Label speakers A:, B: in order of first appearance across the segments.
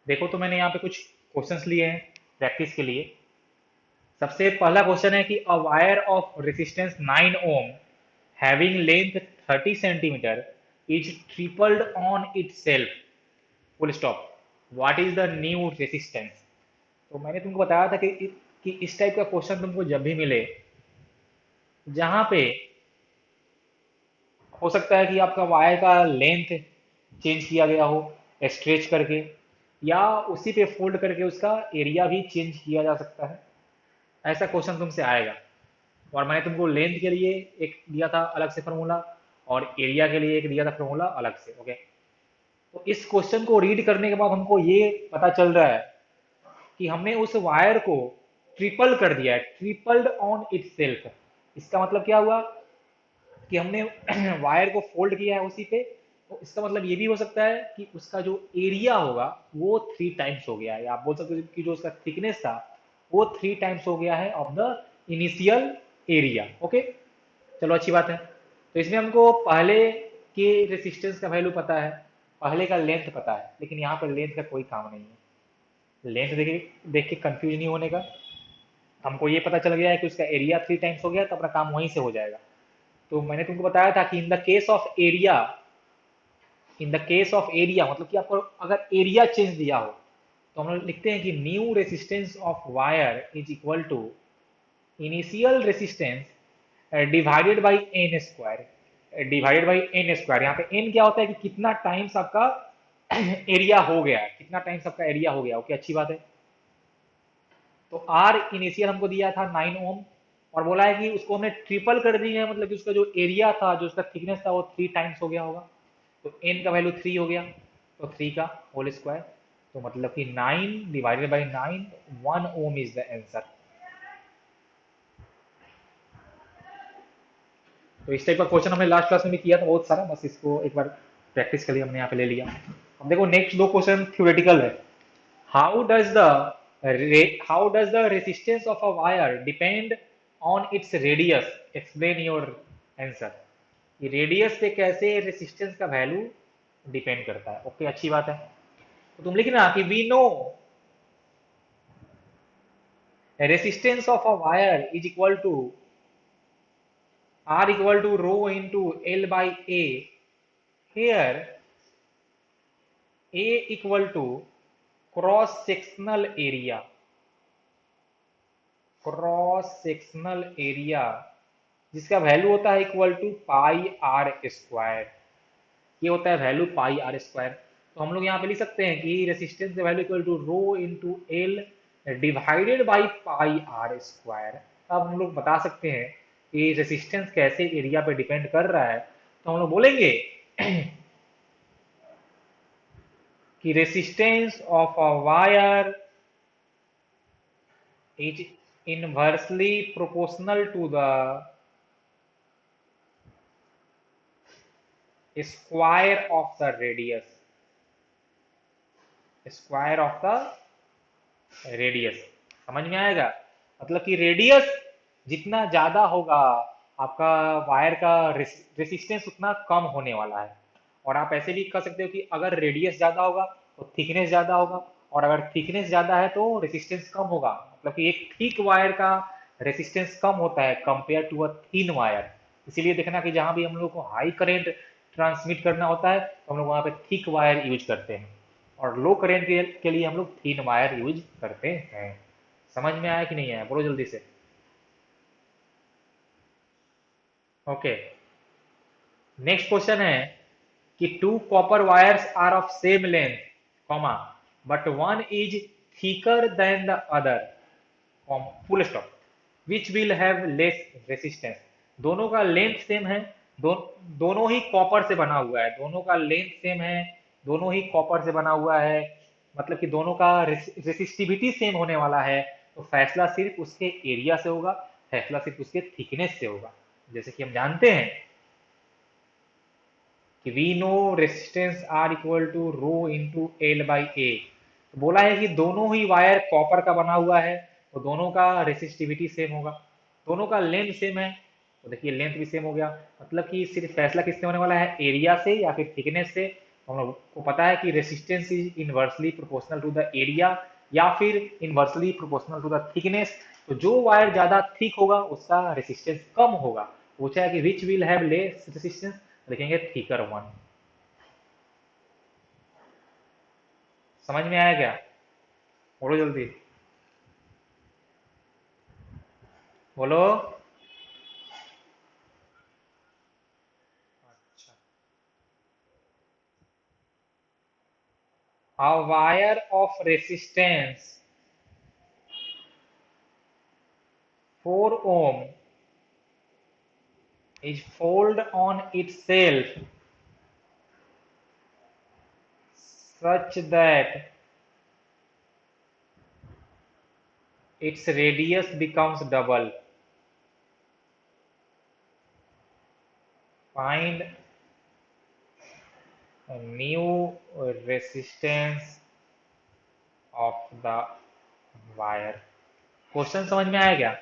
A: देखो तो मैंने यहाँ पे कुछ क्वेश्चंस लिए हैं प्रैक्टिस के लिए। सबसे पहला क्वेश्चन है कि a wire of resistance 9 ohm having length 30 centimetre is tripled on itself, full stop, what is the new resistance. तो मैंने तुमको बताया था कि इस टाइप का क्वेश्चन तुमको जब भी मिले जहाँ पे हो सकता है कि आपका वायर का लेंथ चेंज किया गया हो स्ट्रेच करके, या उसी पे फोल्ड करके उसका एरिया भी चेंज किया जा सकता है, ऐसा क्वेश्चन तुमसे आएगा। और मैंने तुमको लेंथ के लिए एक दिया था अलग से फार्मूला, और एरिया के लिए एक दिया था फार्मूला अलग से। ओके, तो इस क्वेश्चन को रीड करने के बाद हमको ये पता चल रहा है कि हमने उस वायर को ट्रिपल कर दिया है, ट्रिपल्ड ऑन इटसेल्फ। इसका मतलब क्या हुआ कि हमने वायर को फोल्ड किया है उसी पे। तो इसका मतलब ये भी हो सकता है कि उसका जो एरिया होगा वो 3 टाइम्स हो गया है, या आप बोल सकते हो कि जो उसका थिकनेस था वो 3 टाइम्स हो गया है of the initial area. Okay, चलो अच्छी बात है। तो इसमें हमको पहले के रेसिस्टेंस का वैल्यू पता है, पहले का लेंथ पता है, लेकिन यहाँ पर लेंथ का कोई काम नहीं है। लेंथ देख के कंफ्यूज नहीं होने का। हमको ये पता चल गया है कि उसका एरिया 3 टाइम्स हो गया, तो अपना काम वहीं से हो जाएगा। तो मैंने तुमको बताया था कि in the case of area मतलब कि आपको अगर एरिया चेंज दिया हो तो हम लोग लिखते हैं कि new resistance of wire is equal to initial resistance divided by N square, divided by N square. यहाँ पे एन क्या होता है कि कितना टाइम्स आपका एरिया हो गया है, कितना टाइम्स आपका एरिया हो गया। ओके, अच्छी बात है। तो आर इनिशियल हमको दिया था 9 ओम, और बोला है कि उसको हमने ट्रिपल कर दी है, मतलब कि उसका जो एरिया था, जो उसका थिकनेस था, वो 3 टाइम्स हो गया होगा। तो एन का वैल्यू 3 हो गया, तो 3 का होल स्क्वायर। तो मतलब कि 9 divided by 9, 1 ohm is the answer. तो इस टाइप का क्वेश्चन हमने लास्ट क्लास में भी किया था बहुत सारा, बस इसको एक बार प्रैक्टिस के लिए हमने यहाँ पे ले लिया। अब देखो नेक्स्ट दो क्वेश्चन थ्योरेटिकल है। How does the how does the resistance of a wire depend on its radius, explain your answer. ये रेडियस पे कैसे रेसिस्टेंस का वैल्यू डिपेंड करता है। ओके, अच्छी बात है। तो तुम लिखना कि we know resistance of a wire is equal to R equal to rho into L by A. Here A equal to cross sectional area. Cross sectional area जिसका वैल्यू होता है equal to pi r square. ये होता है value pi r square. तो हम लोग यहाँ पे लिख सकते हैं कि रेसिस्टेंस का value equal to rho into l divided by pi r square. अब हम लोग बता सकते हैं कि रेसिस्टेंस कैसे एरिया पे डिपेंड कर रहा है। तो हम लोग बोलेंगे कि resistance of a wire is inversely proportional to the square of the radius, square of the radius. समझ में आएगा? मतलब कि रेडियस जितना ज्यादा होगा आपका वायर का रेसिस्टेंस उतना कम होने वाला है। और आप ऐसे भी कह सकते हो कि अगर रेडियस ज्यादा होगा तो थिकनेस ज्यादा होगा, और अगर थिकनेस ज्यादा है तो रेसिस्टेंस कम होगा। मतलब कि एक थिक वायर का रेसिस्टेंस कम होता है compare to a thin wire. इसीलिए देखना कि जहां भी हम लोग को हाई करंट ट्रांसमिट करना होता है तो हम लोग वहां पे थिक वायर यूज करते हैं, और लो करंट के लिए हम लोग थिन वायर यूज करते हैं। समझ में आया कि नहीं आया? बोलो जल्दी से। ओके, नेक्स्ट क्वेश्चन है कि two copper wires are of same length, comma, but one is thicker than the other, full stop, which will have less resistance. दोनों का लेंथ सेम है, दोनों ही कॉपर से बना हुआ है, दोनों का लेंथ सेम है, दोनों ही कॉपर से बना हुआ है, मतलब कि दोनों का रेसिस्टिविटी सेम होने वाला है। तो फैसला सिर्फ उसके एरिया से होगा, फैसला सिर्फ उसके थिकनेस से होगा। जैसे कि हम जानते हैं कि we know resistance are equal to rho into L by A. तो बोला है कि दोनों ही वायर कॉपर का बना हुआ है, तो दोनों का रेसिस्टिविटी सेम होगा, दोनों का लेंथ सेम है, तो देखिए लेंथ भी सेम हो गया। मतलब कि सिर्फ फैसला किससे होने वाला है, एरिया से या फिर थिकनेस से। हम लोग को पता है कि resistance is inversely proportional to the area या फिर inversely proportional to the thickness. तो जो वायर ज्यादा थिक होगा उसका रेसिस्टेंस कम होगा। पूछा है कि विच विल हैव लेस रेसिस्टेंस, लिखेंगे थिकर वन। समझ में आया क्या? बोलो जल्दी, बोलो। अच्छा, a wire of resistance 4 ohm is fold on itself such that its radius becomes double. Find a new resistance of the wire. Question समझ में आया क्या?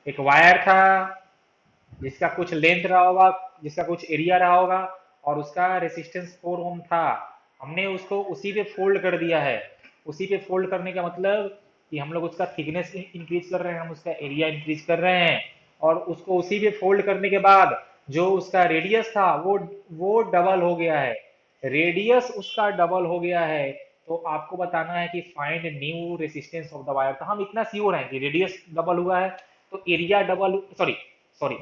A: एक वायर था जिसका कुछ लेंथ रहा होगा, जिसका कुछ एरिया रहा होगा, और उसका रेसिस्टेंस 4 ओम था। हमने उसको उसी पे फोल्ड कर दिया है। उसी पे फोल्ड करने का मतलब कि हम लोग उसका थिकनेस इंक्रीज कर रहे हैं, हम उसका एरिया इंक्रीज कर रहे हैं, और उसको उसी पे फोल्ड करने के बाद जो उसका रेडियस था वो डबल हो गया है। रेडियस उसका डबल हो गया है। तो आपको बताना है कि find new resistance of the wire. तो हम इतना श्योर हैं कि रेडियस डबल हुआ है तो area double, sorry sorry,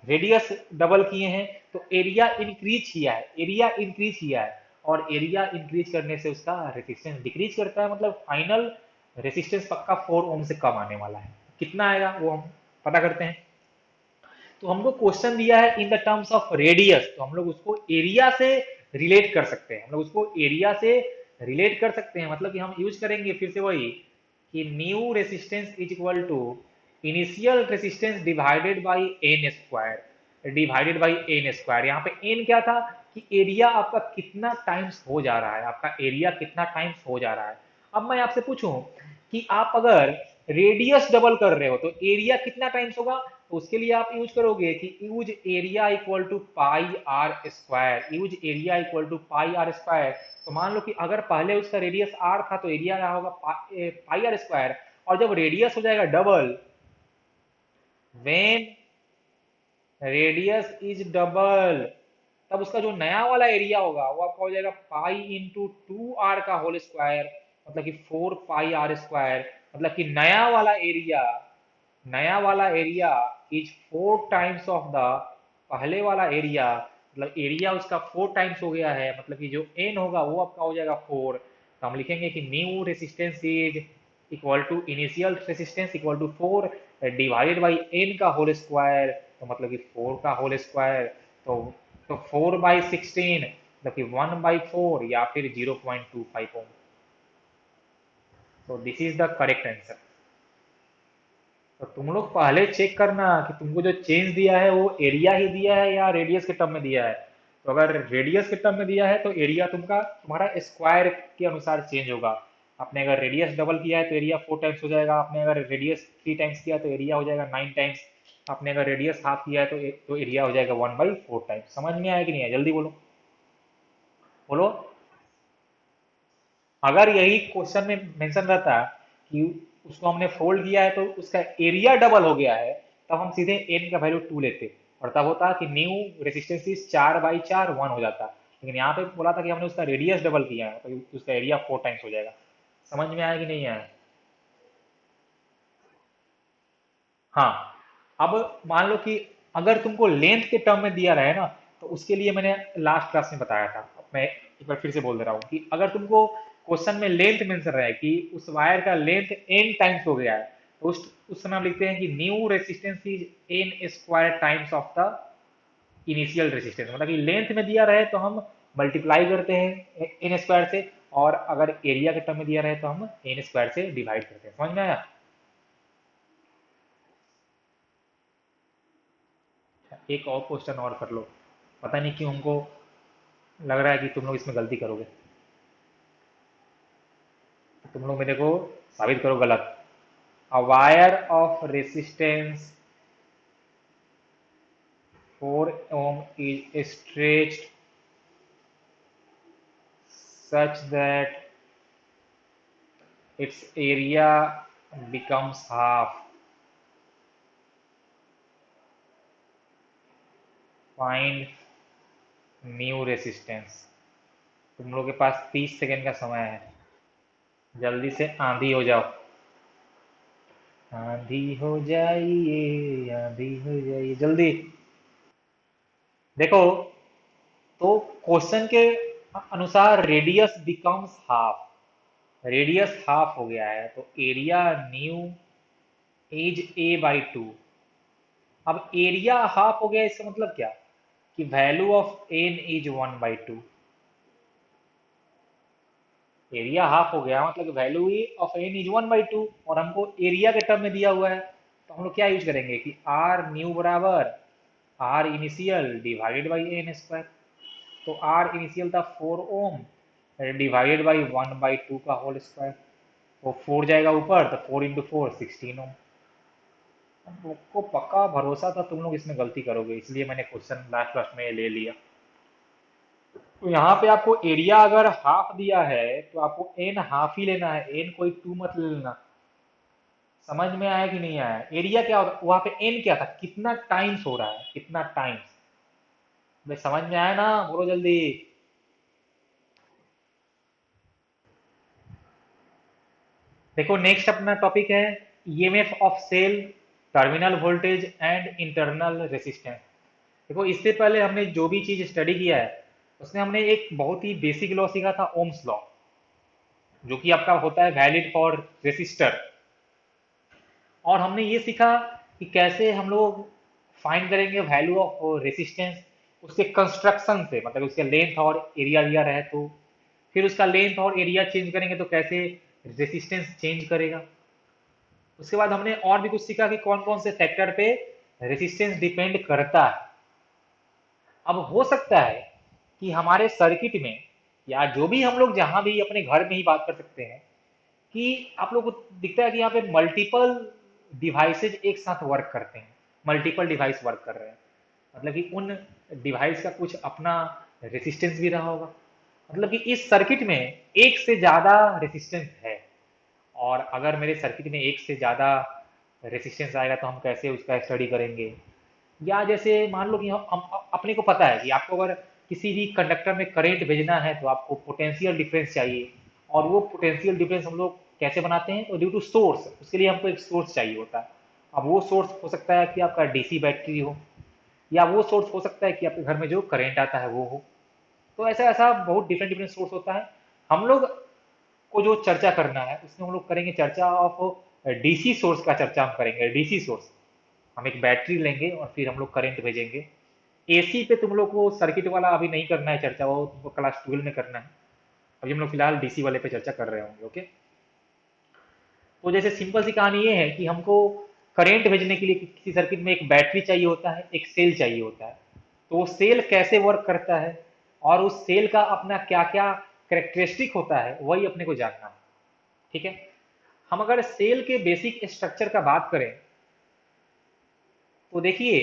A: radius double किए हैं तो एरिया इंक्रीज किया है, एरिया इंक्रीज किया है, और एरिया इंक्रीज करने से उसका रेसिस्टेंस डिक्रीज करता है। मतलब फाइनल रेसिस्टेंस पक्का 4 ओम से कम आने वाला है। कितना आएगा वो हम पता करते हैं। तो हमको क्वेश्चन दिया है in the terms of radius, तो हम लोग उसको एरिया से रिलेट कर सकते हैं। हम लोग उसको एरिया से रिलेट कर सकते हैं, मतलब कि हम यूज करेंगे फिर से वही कि new resistance is equal to initial resistance divided by N square, divided by N square. यहाँ पे एन क्या था कि एरिया आपका कितना टाइम्स हो जा रहा है, आपका एरिया कितना टाइम्स हो जा रहा है। अब मैं आपसे पूछूं कि आप अगर रेडियस डबल कर रहे हो तो एरिया कितना टाइम्स होगा, तो उसके लिए आप यूज करोगे कि use area equal to pi r square, use area equal to pi r square. तो मान लो कि अगर पहले उसका रेडियस आर था तो एरिया रहा होगा पाई आर स्क्वायर, और जब रेडियस हो जाएगा double, when radius is double, तब उसका जो नया वाला एरिया होगा वो आपका हो जाएगा पाई इंटू 2 आर का होल स्क्वायर, मतलब कि 4 पाई आर स्क्वायर। मतलब कि नया वाला area is 4 times of the पहले वाला एरिया। मतलब एरिया उसका 4 टाइम्स हो गया है, मतलब कि जो एन होगा वो आपका हो जाएगा 4। तो हम लिखेंगे कि new resistance is equal to initial resistance equal to 4 divided by N का होल स्क्वायर, तो मतलब कि 4 का होल स्क्वायर। तो 4/16 मतलब कि 1/4 या फिर 0.25 ओम। तो this is the correct answer. तो तुम लोग पहले चेक करना कि तुमको जो चेंज दिया है वो एरिया ही दिया है या रेडियस के टर्म में दिया है। तो अगर रेडियस के टर्म में दिया है तो एरिया तुम्हारा स्क्वायर के अनुसार चेंज होगा। आपने अगर रेडियस डबल किया है तो एरिया 4 टाइम्स हो जाएगा, आपने अगर रेडियस 3 टाइम्स किया तो एरिया हो जाएगा 9 टाइम्स, आपने अगर रेडियस हाफ किया है तो एरिया हो जाएगा 1/4 टाइम्स। समझ में आया कि नहीं है? जल्दी बोलो, बोलो। अगर यही क्वेश्चन में मेंशन रहता कि उसको हमने फोल्ड किया है तो उसका एरिया डबल हो गया है, तब हम सीधे एन का वैल्यू 2 लेते, और तब होता कि न्यू रेसिस्टेंस इज 4/4 1 हो जाता। लेकिन यहाँ पे बोला था कि हमने उसका रेडियस डबल किया है तो उसका एरिया 4 टाइम्स हो जाएगा। समझ में आया कि नहीं आया? हाँ। अब मान लो कि अगर तुमको लेंथ के टर्म में दिया रहे ना, तो उसके लिए मैंने लास्ट क्लास में बताया था, मैं एक बार फिर से बोल दे रहा हूँ कि अगर तुमको क्वेश्चन में लेंथ मेंशन रहा है कि उस वायर का लेंथ एन टाइम्स हो गया है, तो उस समय हम लिखते हैं कि new resistance is an square times of the initial resistance. मतलब कि लेंथ में दिया रहे तो हम मल्टीप्लाई करते हैं एन स्क्वायर से, और अगर एरिया के टर्म में दिया रहे तो हम एन स्क्वायर से डिवाइड करते हैं। समझ में आया? एक और क्वेश्चन और कर लो। पता नहीं क्यों हमको लग रहा है कि तुम लोग इसमें गलती करोगे। तुम लोग मेरे को साबित करो गलत। अ wire of resistance 4 ohm is stretched such that its area becomes half. Find new resistance. तुम लोग के पास 30 सेकेंड का समय है, जल्दी से आंधी हो जाओ। आंधी हो जाइए, आंधी हो जाइए, जल्दी। देखो, तो क्वेश्चन के अनुसार radius becomes half, radius half हो गया है, तो एरिया न्यू इज a/2। अब एरिया हाफ हो गया, इसका मतलब क्या कि value of N is 1/2। Area half हो गया मतलब वैल्यू ऑफ एन इज 1/2, और हमको एरिया के टर्म में दिया हुआ है, तो हम लोग क्या यूज करेंगे कि आर न्यू बराबर R initial divided by N square. तो आर इनिशियल था 4 ओम डिवाइडेड बाई 1/2 का होल स्क्वायर, वो 4 जाएगा ऊपर, तो 4 × 4 16 ओम। हम लोग को पक्का भरोसा था तुम लोग इसमें गलती करोगे, इसलिए मैंने क्वेश्चन लास्ट लास्ट में ये ले लिया। तो यहाँ पे आपको एरिया अगर हाफ दिया है तो आपको एन हाफ ही लेना है, एन कोई 2 मत ले लेना। समझ में आया कि नहीं आया? एरिया क्या होता, वहां पे एन क्या था, कितना टाइम्स हो रहा है, कितना टाइम्स। भाई समझ में आया ना, बोलो जल्दी। देखो नेक्स्ट अपना टॉपिक है EMF of cell, terminal voltage and internal resistance. देखो इससे पहले हमने जो भी चीज स्टडी किया है उसमें हमने एक बहुत ही बेसिक लॉ सीखा था, ओम्स लॉ, जो कि आपका होता है वैलिड फॉर रेसिस्टर। और हमने ये सीखा कि कैसे हम लोग फाइंड करेंगे वैल्यू ऑफ रेसिस्टेंस उसके कंस्ट्रक्शन से, मतलब उसके लेंथ और एरिया दिया रहे तो फिर उसका लेंथ और एरिया चेंज करेंगे तो कैसे रेसिस्टेंस चेंज करेगा। उसके बाद हमने और भी कुछ सीखा कि कौन कौन से फैक्टर पे रेसिस्टेंस डिपेंड करता है। अब हो सकता है कि हमारे सर्किट में, या जो भी हम लोग जहां भी अपने घर में ही बात कर सकते हैं, कि आप लोग को दिखता है कि यहाँ पे मल्टीपल डिवाइसेज एक साथ वर्क करते हैं, मल्टीपल डिवाइस वर्क कर रहे हैं, मतलब कि उन डिवाइस का कुछ अपना रेसिस्टेंस भी रहा होगा। मतलब कि इस सर्किट में एक से ज्यादा रेसिस्टेंस है, और अगर मेरे सर्किट में एक से ज़्यादा रेसिस्टेंस आएगा तो हम कैसे उसका स्टडी करेंगे। या जैसे मान लो कि हम अपने को पता है कि आपको अगर किसी भी कंडक्टर में करंट भेजना है तो आपको पोटेंशियल डिफरेंस चाहिए, और वो पोटेंशियल डिफरेंस हम लोग कैसे बनाते हैं, तो ड्यू टू सोर्स, उसके लिए हमको एक सोर्स चाहिए होता है। अब वो सोर्स हो सकता है कि आपका डीसी बैटरी हो, या वो सोर्स हो सकता है कि आपके घर में जो करंट आता है वो हो। तो ऐसा ऐसा बहुत डिफरेंट डिफरेंट सोर्स होता है। हम लोग को जो चर्चा करना है उसमें हम लोग करेंगे चर्चा ऑफ डीसी सोर्स का, चर्चा हम करेंगे डीसी सोर्स। हम एक बैटरी लेंगे और फिर हम लोग करंट भेजेंगे। एसी पे तुम लोग को सर्किट वाला अभी नहीं करना है चर्चा, वो तुमको क्लास 12 में करना है। अभी हम लोग फिलहाल डीसी वाले पे चर्चा कर रहे होंगे, ओके। तो जैसे सिंपल सी कहानी ये है कि हमको करंट भेजने के लिए किसी सर्किट में एक बैटरी चाहिए होता है, एक सेल चाहिए होता है। तो वो सेल कैसे वर्क करता है और उस सेल का अपना क्या क्या करेक्टरिस्टिक होता है, वही अपने को जानना है। ठीक है। हम अगर सेल के बेसिक स्ट्रक्चर का बात करें तो देखिए,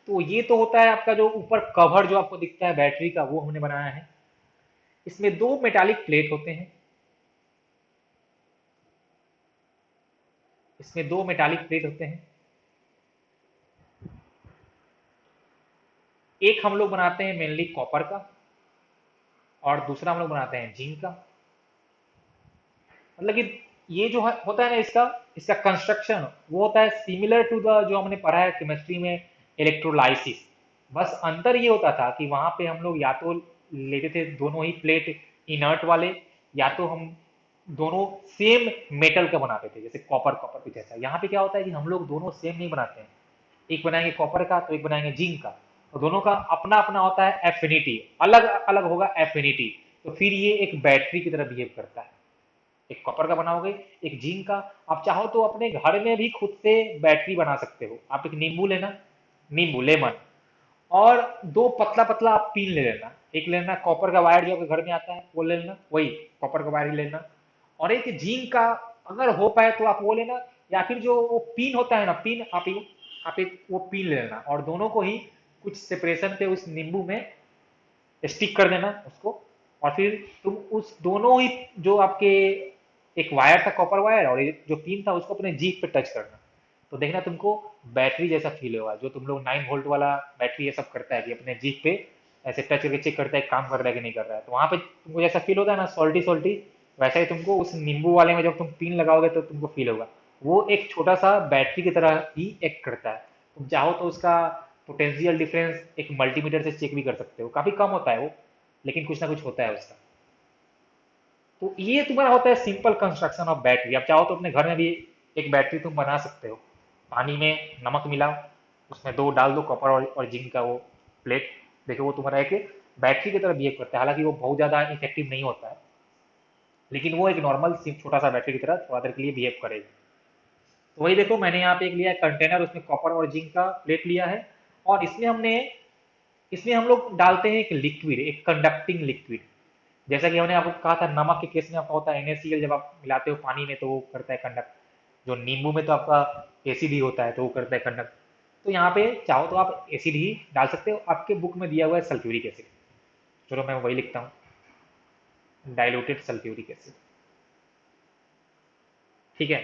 A: तो ये तो होता है आपका जो ऊपर कवर जो आपको दिखता है बैटरी का, वो हमने बनाया है। इसमें दो मेटालिक प्लेट होते हैं, इसमें दो मेटालिक प्लेट होते हैं। एक हम लोग बनाते हैं मेनली कॉपर का, और दूसरा हम लोग बनाते हैं जिंक का। मतलब कि ये जो होता है ना, इसका इसका कंस्ट्रक्शन वो होता है सिमिलर टू द जो हमने पढ़ा है केमिस्ट्री में, इलेक्ट्रोलाइसिस। बस अंतर ये होता था कि वहां पे हम लोग या तो लेते थे दोनों ही प्लेट इनर्ट वाले, या तो हम दोनों सेम मेटल का बनाते थे, जैसे कॉपर कॉपर भी जैसा। यहाँ पे क्या होता है कि हम लोग दोनों सेम नहीं बनाते हैं, एक बनाएंगे कॉपर का तो एक बनाएंगे जिंक का। तो दोनों का अपना अपना होता है एफिनिटी, अलग अलग होगा एफिनिटी। तो फिर ये एक बैटरी की तरह बिहेव करता है। एक कॉपर का बनाओगे, एक जिंक का। आप चाहो तो अपने घर में भी खुद से बैटरी बना सकते हो। आप एक नींबू लेना, नींबू लेमन, और दो पतला पतला आप पिन ले लेना। एक लेना कॉपर का वायर जो आपके घर में आता है वो ले लेना, वही कॉपर का वायर ही लेना। और एक जिंक का, अगर हो पाए तो आप वो लेना, या फिर जो वो पिन होता है ना, पिन आप एक वो पिन ले लेना, और दोनों को ही कुछ सेपरेशन पे उस नींबू में स्टिक कर देना उसको, और फिर तुम उस दोनों ही जो आपके एक वायर था, कॉपर वायर, और ये जो पिन था उसको अपने जीप पे टच करना। तो देखना तुमको बैटरी जैसा फील होगा, जो तुम लोग 9 वोल्ट वाला बैटरी ये सब करता है कि अपने जीप पे ऐसे टच करके चेक करता है काम कर रहा है कि नहीं कर रहा है, तो वहां पे तुमको जैसा फील होता है ना सॉल्टी सॉल्टी, वैसा ही तुमको उस नींबू वाले में जब तुम पिन लगाओगे तो तुमको फील होगा। वो एक छोटा सा बैटरी की तरह ही एक्ट करता है। तुम चाहो तो उसका पोटेंशियल डिफरेंस एक मल्टीमीटर से चेक भी कर सकते हो, काफी कम होता है वो, लेकिन कुछ ना कुछ होता है उसका। तो ये तुम्हारा होता है सिंपल कंस्ट्रक्शन ऑफ बैटरी। आप चाहो तो अपने घर में भी एक बैटरी तुम बना सकते हो। पानी में नमक मिलाओ, उसमें दो डाल दो कॉपर और जिंक का वो प्लेट, देखो वो तुम्हारा एक बैटरी की तरह बिहेव करता है। हालांकि वो बहुत ज़्यादा इफेक्टिव नहीं होता है, लेकिन वो एक नॉर्मल छोटा सा बैटरी की तरह थोड़ा देर के लिए बिहेव करेगा। तो वही देखो, मैंने यहाँ पे एक लिया कंटेनर, उसमें कॉपर और जिंक का प्लेट लिया है, और इसमें हम लोग डालते हैं एक लिक्विड, एक कंडक्टिंग लिक्विड। जैसा कि हमने आपको कहा था नमक के केस में आपका होता है NaCl, जब आप मिलाते हो पानी में तो वो करता है कंडक्ट। जो नींबू में तो आपका एसिड ही होता है तो वो करता है कंडक्ट। तो यहाँ पे चाहो तो आप एसिड ही डाल सकते हो, आपके बुक में दिया हुआ है सल्फ्यूरिक एसिड। चलो मैं वही लिखता हूँ, डाइल्यूटेड सल्फ्यूरिक एसिड। ठीक है।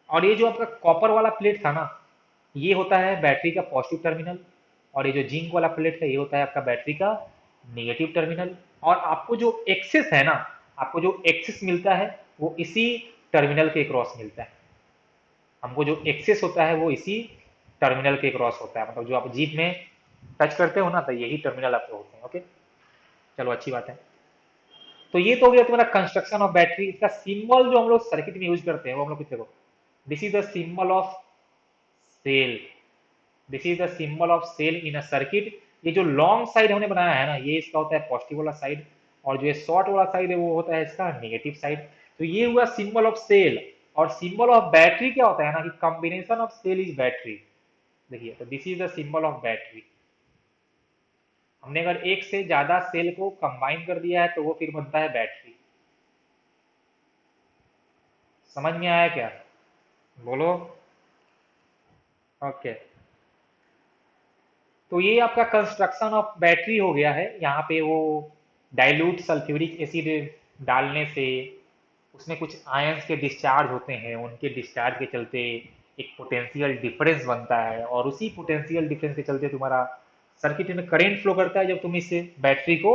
A: और ये जो आपका कॉपर वाला प्लेट था ना, ये होता है बैटरी का पॉजिटिव टर्मिनल, और ये जो जिंक वाला प्लेट है ये होता है आपका बैटरी का नेगेटिव टर्मिनल। और आपको जो एक्सेस है ना, आपको जो एक्सेस मिलता है वो इसी टर्मिनल के क्रॉस मिलता है। हमको जो एक्सेस होता है वो इसी टर्मिनल के क्रॉस होता है, मतलब जो आप जीप में टच करते हो ना, तो यही टर्मिनल आपके होते हैं। ओके, चलो अच्छी बात है। तो ये तो हो गया तुम्हारा कंस्ट्रक्शन ऑफ बैटरी। इसका सिंबल जो हम लोग सर्किट में यूज करते हैं वो हम लोग कितने को, this is the symbol of cell. This is the symbol of cell in a circuit. ये जो लॉन्ग साइड हमने बनाया है ना, ये इसका होता है पॉजिटिव वाला साइड, और जो ये शॉर्ट वाला साइड है वो होता है इसका नेगेटिव साइड। तो ये हुआ सिंबल ऑफ सेल। और सिंबल ऑफ बैटरी क्या होता है ना, कि combination of cell is battery. देखिए, तो this is the symbol of battery. हमने अगर एक से ज्यादा सेल को कंबाइन कर दिया है तो वो फिर बनता है बैटरी। समझ में आया क्या? बोलो। ओके। तो ये आपका कंस्ट्रक्शन ऑफ बैटरी हो गया है। यहाँ पे वो डाइल्यूट सल्फ्यूरिक एसिड डालने से उसमें कुछ आयंस के डिस्चार्ज होते हैं, उनके डिस्चार्ज के चलते एक पोटेंशियल डिफरेंस बनता है, और उसी पोटेंशियल डिफरेंस के चलते तुम्हारा सर्किट में करंट फ्लो करता है जब तुम इस बैटरी को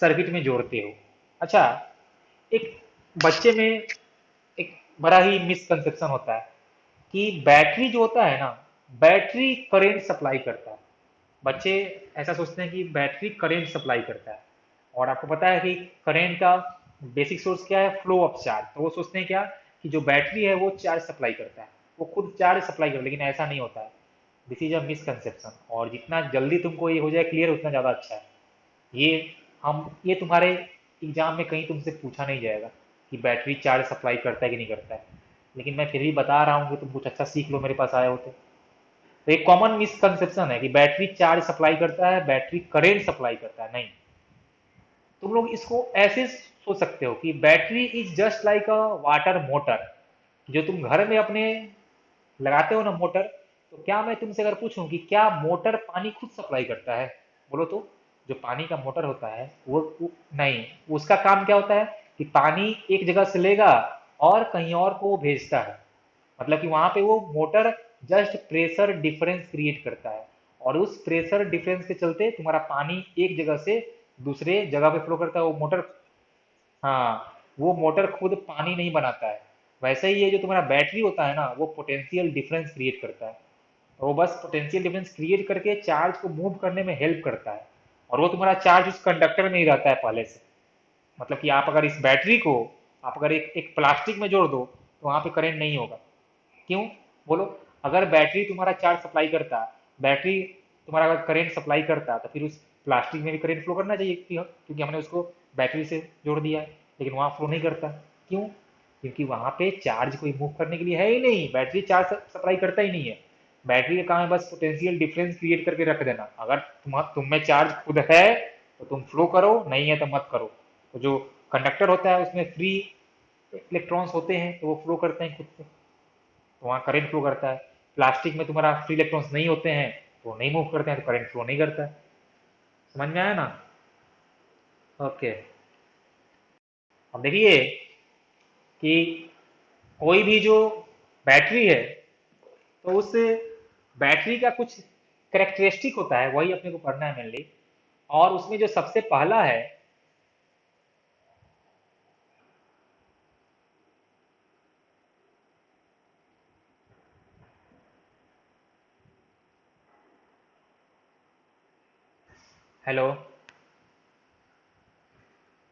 A: सर्किट में जोड़ते हो। अच्छा, एक बच्चे में एक बड़ा ही मिसकंसेप्शन होता है कि बैटरी जो होता है ना, बैटरी करंट सप्लाई करता है। बच्चे ऐसा सोचते हैं कि बैटरी करंट सप्लाई करता है, और आपको पता है कि करंट का बेसिक सोर्स क्या है, फ्लो ऑफ चार्ज। तो वो सोचते हैं क्या, कि जो बैटरी है वो चार्ज सप्लाई करता है, वो खुद चार्ज सप्लाई करता है, लेकिन ऐसा नहीं होता है। दिस इज अ मिसकंसेप्शन, और जितना जल्दी तुमको ये हो जाए क्लियर उतना ज़्यादा अच्छा है। ये ये तुम्हारे एग्जाम में कहीं तुमसे पूछा नहीं जाएगा कि बैटरी चार्ज सप्लाई करता है कि नहीं करता है, लेकिन मैं फिर भी बता रहा हूँ कि तुम कुछ अच्छा सीख लो मेरे पास आए हो तो एक कॉमन मिसकंसेप्शन है कि बैटरी चार्ज सप्लाई करता है, बैटरी करंट सप्लाई करता है। नहीं, तुम लोग इसको ऐसे सोच सकते हो कि battery is just like a water motor. जो तुम घर में अपने लगाते हो ना मोटर, तो क्या मैं तुमसे अगर पूछूं कि क्या मोटर पानी खुद सप्लाई करता है, बोलो तो। जो पानी का मोटर होता है वो नहीं, उसका काम क्या होता है कि पानी एक जगह से लेगा और कहीं और को वो भेजता है। मतलब कि वहां पे वो motor just pressure difference create करता है, और उस प्रेशर डिफरेंस के चलते तुम्हारा पानी एक जगह से दूसरे जगह पे फ्लो करता है। वो मोटर, हाँ, वो मोटर खुद पानी नहीं बनाता है। वैसे ही ये जो तुम्हारा बैटरी होता है ना, वो पोटेंशियल डिफरेंस क्रिएट करता है। वो बस पोटेंशियल डिफरेंस क्रिएट करके चार्ज को मूव करने में हेल्प करता है, और वो तुम्हारा चार्ज उस कंडक्टर में ही रहता है पहले से। मतलब कि आप अगर इस बैटरी को आप अगर एक प्लास्टिक में जोड़ दो तो वहां पे करंट नहीं होगा। क्यों, बोलो। अगर बैटरी तुम्हारा चार्ज सप्लाई करता, बैटरी तुम्हारा अगर करंट सप्लाई करता, तो फिर उस प्लास्टिक में भी करंट फ्लो करना चाहिए, क्योंकि हमने उसको बैटरी से जोड़ दिया है, लेकिन वहां फ्लो नहीं करता। क्यों? क्योंकि वहां पे चार्ज कोई मूव करने के लिए है ही नहीं, बैटरी चार्ज सप्लाई करता ही नहीं है। बैटरी का काम है बस पोटेंशियल डिफरेंस क्रिएट करके रख देना। अगर तुम में चार्ज खुद है तो तुम फ्लो करो, नहीं है तो मत करो। तो जो कंडक्टर होता है उसमें फ्री इलेक्ट्रॉन्स होते हैं तो वो फ्लो करते हैं खुद से, तो वहाँ करंट फ्लो करता है। प्लास्टिक में तुम्हारा फ्री इलेक्ट्रॉन्स नहीं होते हैं तो वो नहीं मूव करते हैं, तो करंट फ्लो नहीं करता है। समझ में आया ना? ओके। अब देखिए कि कोई भी जो बैटरी है, तो उस बैटरी का कुछ करेक्टरिस्टिक होता है, वही अपने को पढ़ना है मेनली। और उसमें जो सबसे पहला है, हेलो,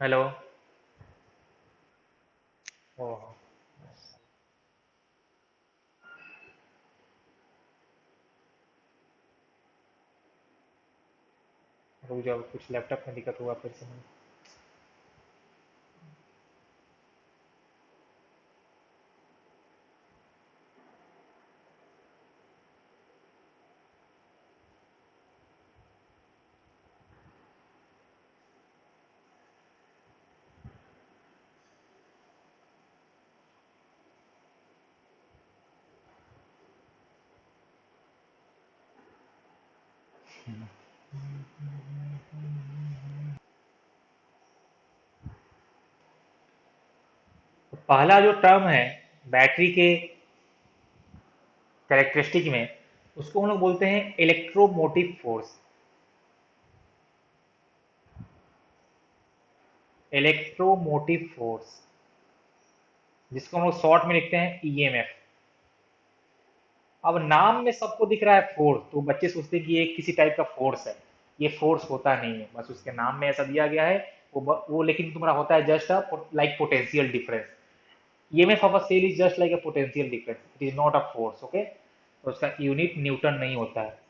A: हेलो। ओह, रुक जाओ, कुछ लैपटॉप में दिक्कत हुआ फिर से। तो पहला जो टर्म है बैटरी के कैरेक्टरिस्टिक में, उसको हम लोग बोलते हैं इलेक्ट्रोमोटिव फोर्स। इलेक्ट्रोमोटिव फोर्स, जिसको हम लोग शॉर्ट में लिखते हैं ईएमएफ। अब नाम में सबको दिख रहा है फोर्स, तो बच्चे सोचते हैं कि ये किसी टाइप का फोर्स है। ये फोर्स होता नहीं है, बस उसके नाम में ऐसा दिया गया है। वो लेकिन तुम्हारा होता है just like potential difference. EMF of a cell is just like a potential difference, it is not a force. Okay, तो उसका यूनिट न्यूटन नहीं होता है।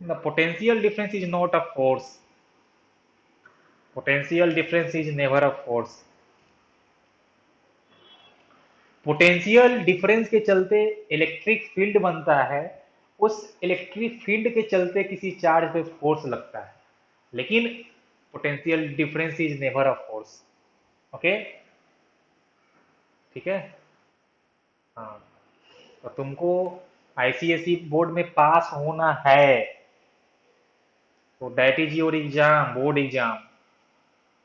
A: The potential difference is not a force. Potential difference is never a force. Potential difference के चलते electric field बनता है। उस इलेक्ट्रिक फील्ड के चलते किसी चार्ज पे फोर्स लगता है, लेकिन potential difference is never a force. Okay, ठीक है। हाँ, तो तुमको आईसीएसई बोर्ड में पास होना है, तो that is your exam, board exam.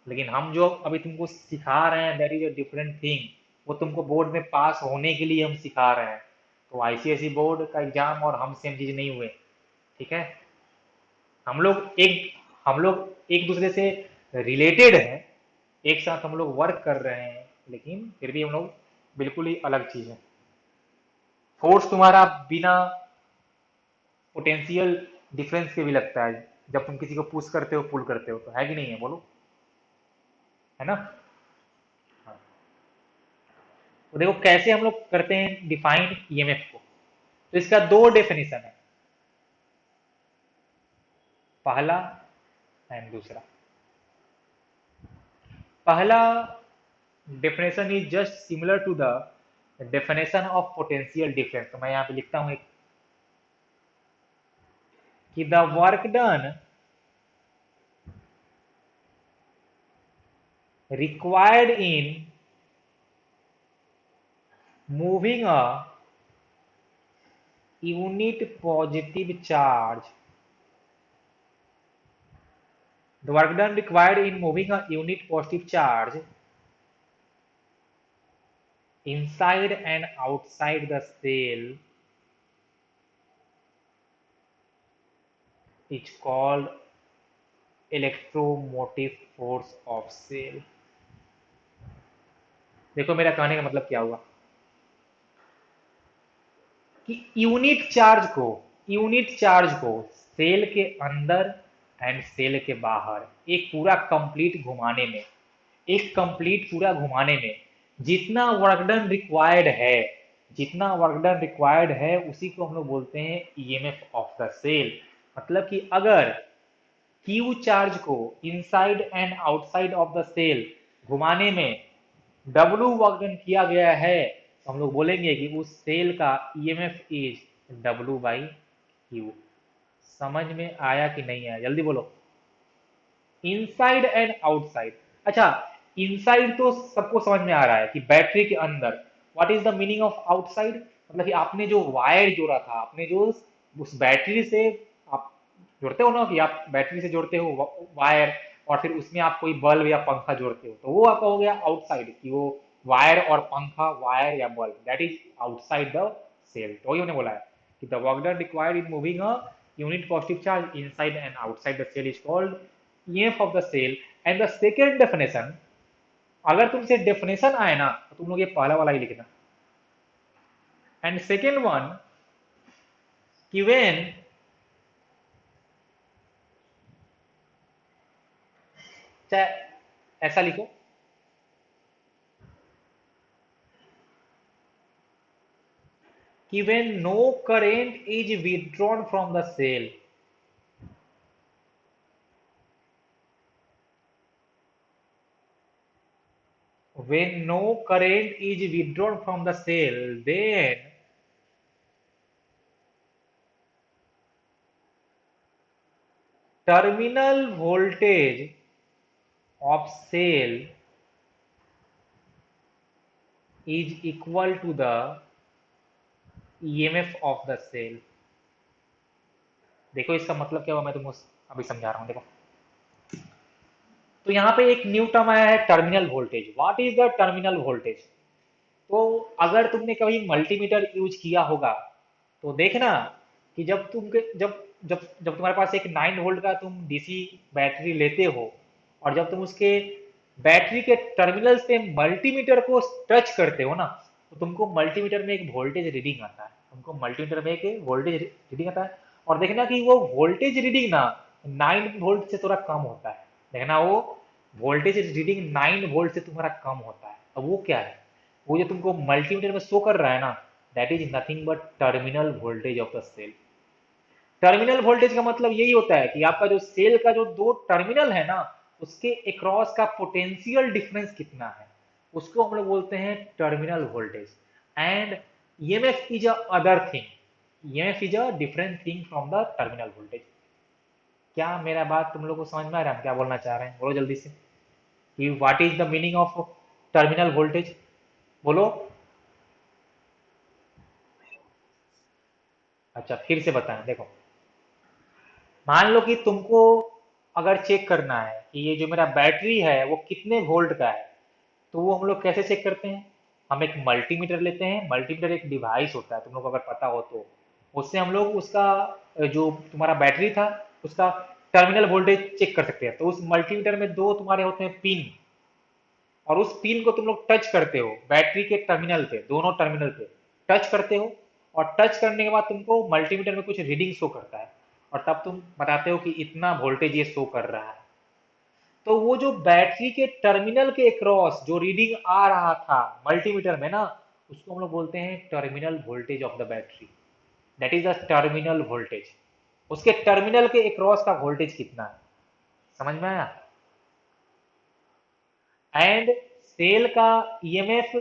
A: लेकिन हम जो अभी तुमको सिखा रहे हैं, that is a different thing. वो तुमको बोर्ड में पास होने के लिए हम सिखा रहे हैं। तो आईसीएसई बोर्ड का एग्जाम और हम सेम चीज नहीं हुए, ठीक है। हम लोग एक हम लोग एक दूसरे से रिलेटेड हैं, एक साथ हम लोग वर्क कर रहे हैं, लेकिन फिर भी हम लोग बिल्कुल ही अलग चीज है। फोर्स तुम्हारा बिना पोटेंशियल डिफरेंस के भी लगता है, जब तुम किसी को पुश करते हो, पुल करते हो, तो है कि नहीं है, बोलो, है ना? हाँ। तो देखो कैसे हम लोग करते हैं डिफाइन ईएमएफ को। तो इसका दो डेफिनेशन है, पहला एंड दूसरा। पहला definition is just similar to the definition of potential difference. तो मैं यहाँ पे लिखता हूँ एक, कि the work done required in moving a unit positive charge, the work done required in moving a unit positive charge inside and outside the cell is called electromotive force of cell। देखो मेरा कहने का मतलब क्या हुआ, कि unit charge को cell के अंदर एंड सेल के बाहर एक पूरा कंप्लीट घुमाने में, एक कंप्लीट पूरा घुमाने में जितना वर्क डन रिक्वायर्ड है, जितना वर्क डन रिक्वायर्ड है, उसी को हम लोग बोलते हैं ईएमएफ ऑफ द सेल। मतलब कि अगर क्यू चार्ज को inside and outside of the cell घुमाने में डब्लू वर्क डन किया गया है, तो हम लोग बोलेंगे कि उस सेल का EMF is W by Q. समझ में आया कि नहीं आया, जल्दी बोलो। Inside and outside. अच्छा, इनसाइड तो सबको समझ में आ रहा है कि बैटरी के अंदर। What is the meaning of outside? मतलब कि आपने जो वायर जोड़ा था, आपने जो उस बैटरी से आप जोड़ते हो ना कि आप बैटरी से जोड़ते हो वायर, और फिर उसमें आप कोई बल्ब या पंखा जोड़ते हो, तो वो आपका हो गया आउटसाइड, कि वो वायर और पंखा, वायर या bulb, that is outside the cell. तो वही उन्होंने बोला है कि the work done required in moving a unit positive charge inside and outside the cell is called EMF of the cell. And the second definition, अगर तुमसे definition आए ना तो तुम लोग ये पहला वाला ही लिखना। एंड सेकेंड वन, कि व्हेन, चाहे ऐसा लिखो कि when no current is withdrawn from the cell, when no current is withdrawn from the cell, then terminal voltage of cell is equal to the EMF of the cell। देखो इसका मतलब क्या हुआ, मैं तुमको अभी समझा रहा हूं, देखो। तो यहाँ पे एक न्यू टर्म आया है, terminal voltage. What is the terminal voltage? तो अगर तुमने कभी मल्टीमीटर यूज किया होगा तो देखना कि जब तुम्हारे पास एक 9 वोल्ट का तुम डीसी बैटरी लेते हो, और जब तुम उसके बैटरी के टर्मिनल से मल्टीमीटर को टच करते हो ना, तो तुमको मल्टीमीटर में एक वोल्टेज रीडिंग आता है, तुमको मल्टीमीटर में एक वोल्टेज रीडिंग आता है। और देखना कि वो वोल्टेज रीडिंग ना 9 वोल्ट से थोड़ा कम होता है। देखना वो वोल्टेज रीडिंग 9 वोल्ट से तुम्हारा कम होता है। अब वो क्या है? वो जो तुमको मल्टीमीटर में शो कर रहा है ना, that is nothing but terminal voltage of the cell. Terminal voltage का मतलब यही होता है कि आपका जो सेल का जो दो टर्मिनल है ना, उसके अक्रॉस का पोटेंशियल डिफरेंस कितना है, उसको हम लोग बोलते हैं terminal voltage. And EMF is a other thing, EMF is a different thing from the terminal voltage. क्या मेरा बात तुम लोग को समझ में आ रहा है, हम क्या बोलना चाह रहे हैं? बोलो जल्दी से कि what is the meaning of terminal voltage, बोलो। अच्छा, फिर से बताएं, देखो। मान लो कि तुमको अगर चेक करना है कि ये जो मेरा बैटरी है वो कितने वोल्ट का है, तो वो हम लोग कैसे चेक करते हैं? हम एक मल्टीमीटर लेते हैं। मल्टीमीटर एक डिवाइस होता है, तुम लोग को अगर पता हो तो। उससे हम लोग उसका जो तुम्हारा बैटरी था उसका टर्मिनल वोल्टेज चेक कर सकते हैं। तो उस मल्टीमीटर में दो तुम्हारे होते हैं पिन, और उस पिन को तुम लोग टच करते हो बैटरी के टर्मिनल पे, दोनों टर्मिनल पे टच करते हो। और टच करने के बाद तुमको मल्टीमीटर में कुछ रीडिंग शो करता है, और तब तुम बताते हो कि इतना वोल्टेज ये शो कर रहा है। तो वो जो बैटरी के टर्मिनल के अक्रॉस जो रीडिंग आ रहा था मल्टीमीटर में ना, उसको हम लोग बोलते हैं terminal voltage of the battery. That is the terminal voltage. उसके टर्मिनल के अक्रॉस का वोल्टेज कितना है, समझ में आया? एंड सेल का ईएमएफ,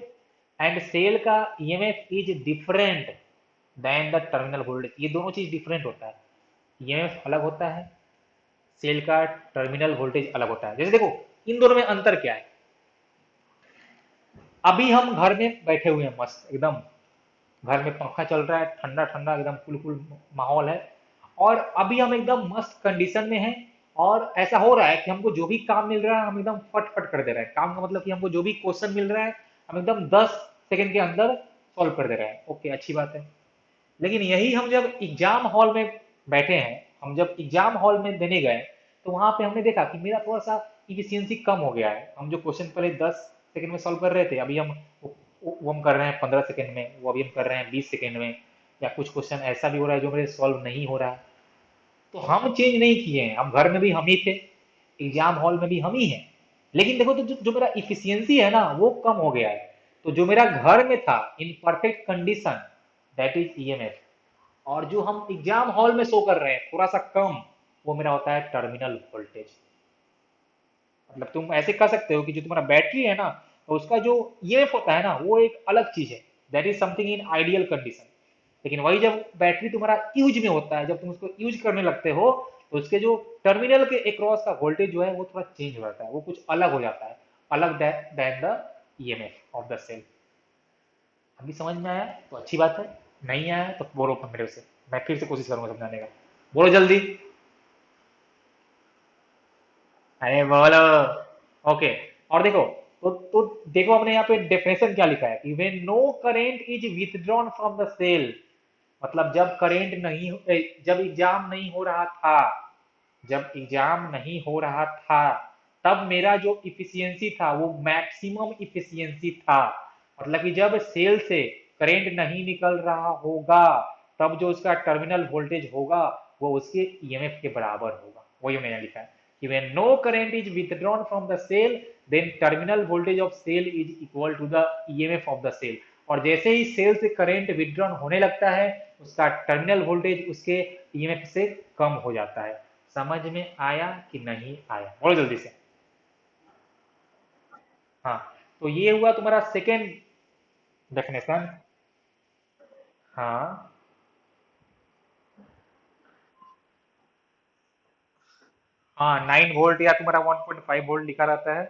A: एंड सेल का EMF is different than the terminal voltage. ये दोनों चीज डिफरेंट होता है, ईएमएफ अलग होता है, सेल का टर्मिनल वोल्टेज अलग होता है। जैसे देखो, इन दोनों में अंतर क्या है? अभी हम घर में बैठे हुए हैं मस्त एकदम, घर में पंखा चल रहा है, ठंडा ठंडा एकदम कूल कूल माहौल है, और अभी हम एकदम मस्त कंडीशन में हैं। और ऐसा हो रहा है कि हमको जो भी काम मिल रहा है हम एकदम फट फट कर दे रहे हैं। काम का मतलब कि हमको जो भी क्वेश्चन मिल रहा है हम एकदम 10 सेकंड के अंदर सॉल्व कर दे रहे हैं। ओके, अच्छी बात है। लेकिन यही हम जब एग्जाम हॉल में बैठे हैं, हम जब एग्जाम हॉल में देने गए, तो वहां पे हमने देखा कि मेरा थोड़ा सा इफिशियंसी कम हो गया है। हम जो क्वेश्चन पहले 10 सेकंड में सॉल्व कर रहे थे, अभी वो हम कर रहे हैं 15 सेकंड में, वो अभी हम कर रहे हैं 20 सेकंड में। या कुछ क्वेश्चन ऐसा भी हो रहा है जो मेरे सॉल्व नहीं हो रहा है। तो हम चेंज नहीं किए हैं, हम घर में भी हम ही थे, एग्जाम हॉल में भी हम ही हैं। लेकिन देखो, तो जो मेरा इफिशियंसी है ना वो कम हो गया है। तो जो मेरा घर में था in perfect condition, that is EMF. और जो हम एग्जाम हॉल में शो कर रहे हैं थोड़ा सा कम, वो मेरा होता है टर्मिनल वोल्टेज। मतलब तुम ऐसे कह सकते हो कि जो तुम्हारा बैटरी है ना, तो उसका जो ईएमएफ होता है ना वो एक अलग चीज है, that is something in ideal condition. लेकिन वही जब बैटरी तुम्हारा यूज में होता है, जब तुम उसको यूज करने लगते हो, तो उसके जो टर्मिनल के अक्रॉस का वोल्टेज जो है वो थोड़ा चेंज हो जाता है, वो कुछ अलग हो जाता है, अलग than the EMF of the cell. अभी समझ में आया तो अच्छी बात है, नहीं आया तो बोलो मेरे से, मैं फिर से कोशिश करूंगा समझाने का। बोलो जल्दी। अरे बोलो। ओके। और देखो, तो देखो अपने यहाँ पे डेफिनेशन क्या लिखा है कि when no current is withdrawn from the cell, मतलब जब करेंट नहीं जब एग्जाम नहीं हो रहा था, जब एग्जाम नहीं हो रहा था, तब मेरा जो इफिशियंसी था वो मैक्सिमम इफिशियंसी था। मतलब कि जब सेल से करंट नहीं निकल रहा होगा, तब जो उसका टर्मिनल वोल्टेज होगा वो उसके ईएमएफ के बराबर होगा। वही मैंने लिखा है कि when no current is withdrawn from the cell, then terminal voltage of cell is equal to the EMF of the cell. और जैसे ही सेल से करंट विथड्रॉन होने लगता है, उसका टर्मिनल वोल्टेज उसके ईएमएफ से कम हो जाता है। समझ में आया कि नहीं आया? बोलो जल्दी से। हाँ, तो ये हुआ तुम्हारा सेकेंड डेफिनेशन। हाँ हाँ, 9 वोल्ट या तुम्हारा 1.5 वोल्ट लिखा रहता है।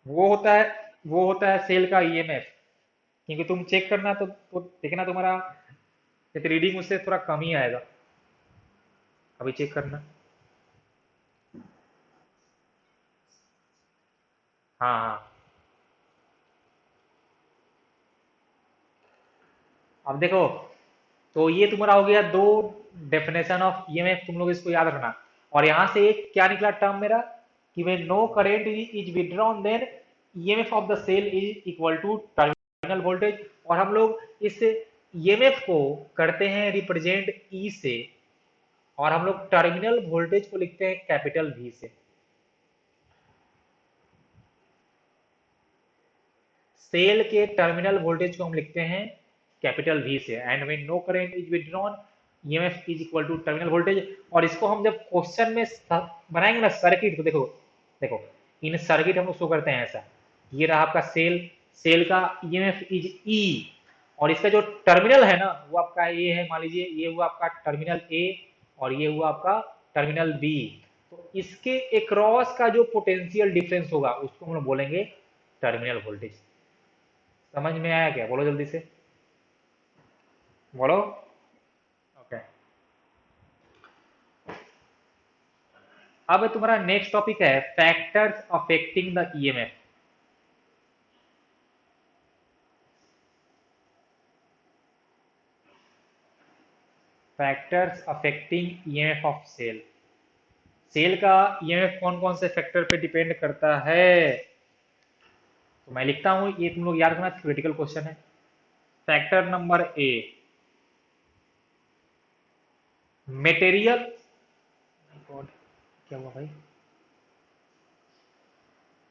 A: वो होता है, वो होता है सेल का ईएमएफ। क्योंकि तुम चेक करना तो देखना तुम्हारा रीडिंग उससे थोड़ा कम ही आएगा। अभी चेक करना। हाँ हाँ। अब देखो, तो ये तुम्हारा हो गया दो डेफिनेशन ऑफ ईएमएफ, तुम लोग इसको याद रखना। और यहां से एक क्या निकला टर्म मेरा कि when no current is withdrawn, then EMF of the cell is equal to terminal voltage. और हम लोग इस ईएमएफ को करते हैं रिप्रेजेंट ई से, और हम लोग टर्मिनल वोल्टेज को लिखते हैं कैपिटल वी से। सेल के टर्मिनल वोल्टेज को हम लिखते हैं कैपिटल वी से। And when no current is withdrawn, EMF is equal to terminal voltage. और इसको हम जब क्वेश्चन में बनाएंगे ना सर्किट, तो देखो, देखो इन सर्किट हम लोग शो करते हैं ऐसा। ये रहा आपका सेल, सेल का ईएमएफ इज ई, और इसका जो टर्मिनल है ना वो आपका ये है, मान लीजिए ये हुआ आपका टर्मिनल ए, और ये हुआ आपका टर्मिनल बी। तो इसके अक्रॉस का जो पोटेंशियल डिफरेंस होगा उसको हम लोग बोलेंगे टर्मिनल वोल्टेज। समझ में आया क्या? बोलो जल्दी से, बोलो। ओके। अब तुम्हारा नेक्स्ट टॉपिक है factors affecting the EMF. Factors affecting EMF of cell. Cell का ईएमएफ कौन कौन से फैक्टर पे डिपेंड करता है? तो मैं लिखता हूं, ये तुम लोग याद रखना, थ्योरेटिकल क्वेश्चन है। Factor number A, material. God, क्या हुआ भाई?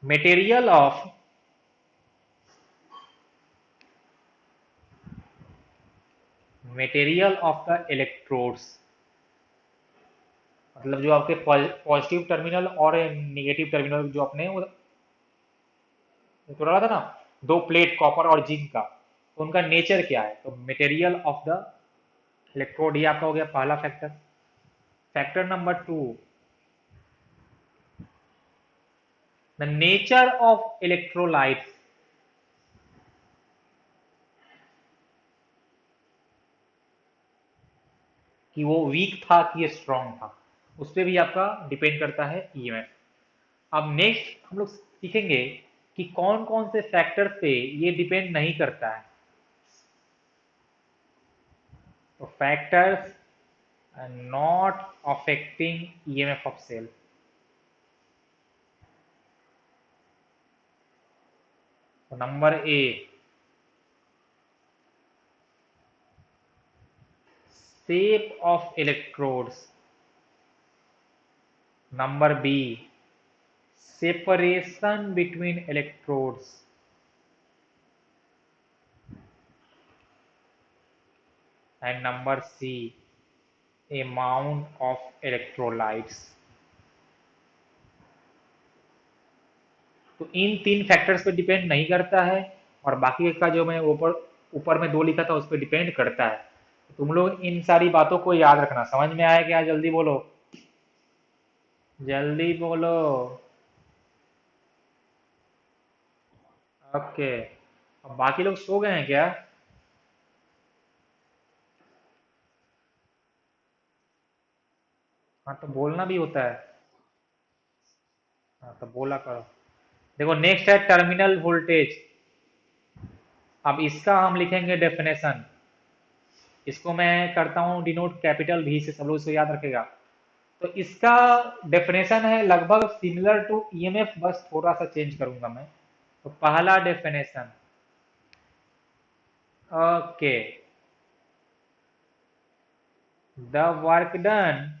A: Material of, material of the electrodes, मतलब जो आपके पॉजिटिव टर्मिनल और निगेटिव टर्मिनल जो अपने वो तो रहा था ना, दो प्लेट कॉपर और जिंक का, तो उनका नेचर क्या है? तो मटेरियल ऑफ द इलेक्ट्रोड, ये आपका हो गया पहला factor. Factor number two, the nature of electrolyte, कि वो वीक था कि स्ट्रांग था, उस पर भी आपका डिपेंड करता है ईएमएफ। अब नेक्स्ट हम लोग सीखेंगे कि कौन कौन से फैक्टर पे ये डिपेंड नहीं करता है। तो factors not affecting EMF of cell. तो number A, shape of electrodes. Number B, separation between electrodes. And number C, amount of electrolytes. तो इन तीन फैक्टर्स पे डिपेंड नहीं करता है, और बाकी का जो मैं ऊपर ऊपर में दो लिखा था उस पर डिपेंड करता है। तुम लोग इन सारी बातों को याद रखना। समझ में आया क्या? जल्दी बोलो, जल्दी बोलो। ओके। अब बाकी लोग सो गए हैं क्या? हाँ, तो बोलना भी होता है। हाँ तो बोला करो। देखो नेक्स्ट है टर्मिनल वोल्टेज। अब इसका हम लिखेंगे डेफिनेशन। इसको मैं करता हूँ डिनोट कैपिटल भी से, सब लोग इसको याद रखेगा। तो इसका डेफिनेशन है लगभग सिमिलर टू ईएमएफ, बस थोड़ा सा चेंज करूंगा मैं। तो पहला definition, okay, the work done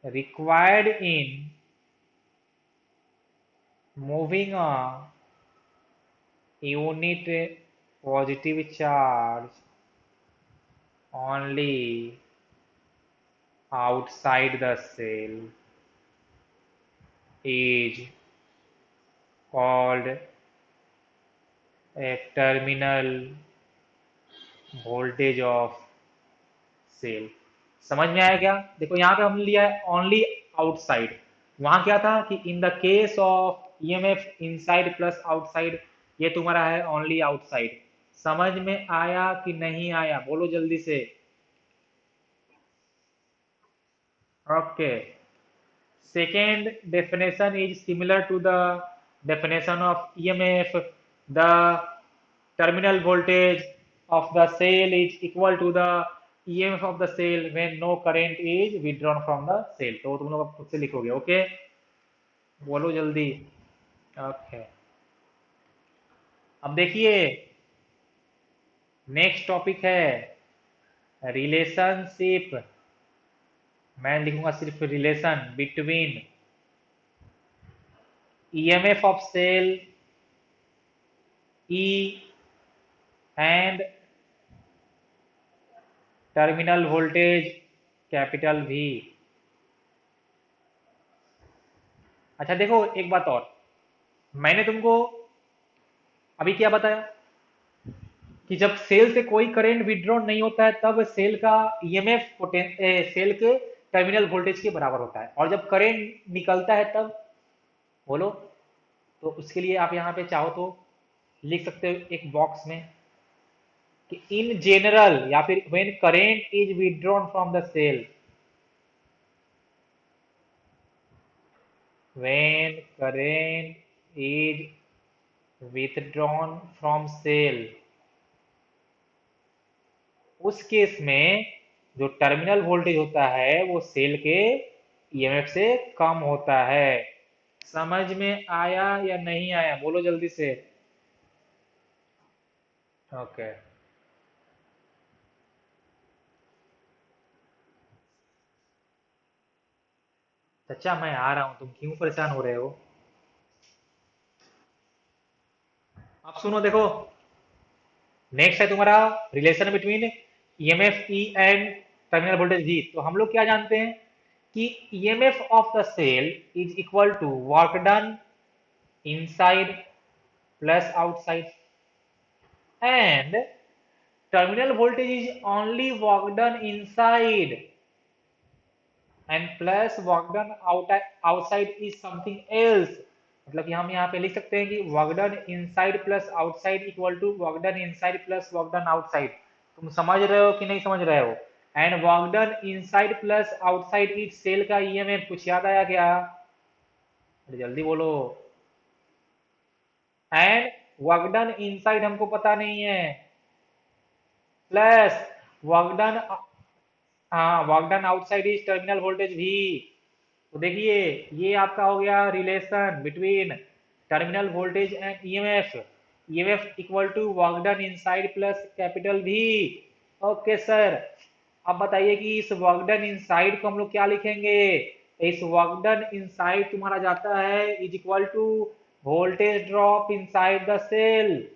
A: required in moving a unit positive charge only outside the cell is called a terminal voltage of cell। समझ में आया क्या? देखो यहाँ पे हमने लिया है ओनली आउटसाइड। वहां क्या था कि in the case of EMF inside plus outside, ये तुम्हारा है ओनली आउटसाइड। समझ में आया कि नहीं आया? बोलो जल्दी से। Okay, second definition is similar to the definition of EMF. The terminal voltage of the cell is equal to the EMF of the cell when no current is withdrawn from the cell। तो तुम लोग अब खुद से लिखोगे। Okay, बोलो जल्दी। Okay, अब देखिए नेक्स्ट टॉपिक है रिलेशनशिप। मैं लिखूंगा सिर्फ relation between EMF of cell E and terminal voltage capital V। अच्छा देखो एक बात और, मैंने तुमको अभी क्या बताया कि जब सेल से कोई करंट विड्रॉ नहीं होता है तब सेल का ईएमएफ सेल के टर्मिनल वोल्टेज के बराबर होता है, और जब करंट निकलता है तब, बोलो। तो उसके लिए आप यहाँ पे चाहो तो लिख सकते हो एक बॉक्स में कि इन जनरल, या फिर when current is withdrawn from the cell, when current is withdrawn from cell, उस केस में जो टर्मिनल वोल्टेज होता है वो सेल के ईएमएफ से कम होता है। समझ में आया या नहीं आया? बोलो जल्दी से। ओके, चचा मैं आ रहा हूं, तुम क्यों परेशान हो रहे हो? अब सुनो देखो, नेक्स्ट है तुम्हारा relation between EMF E and terminal voltage V. तो हम लोग क्या जानते हैं कि EMF of the cell is equal to work done inside plus outside, and terminal voltage is only work done inside and plus work done outside is something else। मतलब कि हम यहाँ पे लिख सकते हैं कि work done inside plus outside equal to work done inside plus work done outside. तुम समझ रहे हो कि नहीं समझ रहे हो? And work done inside plus outside is cell का ईएमएफ। कुछ याद आया क्या? अरे जल्दी बोलो। एंड वर्क डन इनसाइड हमको पता नहीं है, प्लस वर्क डन, हाँ work done outside is terminal voltage भी। तो देखिए ये आपका हो गया relation between terminal voltage and EMF. EMF equal to work done inside plus capital भी। ओके सर, अब बताइए कि इस वर्क डन इनसाइड को हम लोग क्या लिखेंगे? इस वर्क डन इनसाइड तुम्हारा जाता है is equal to voltage drop inside the cell.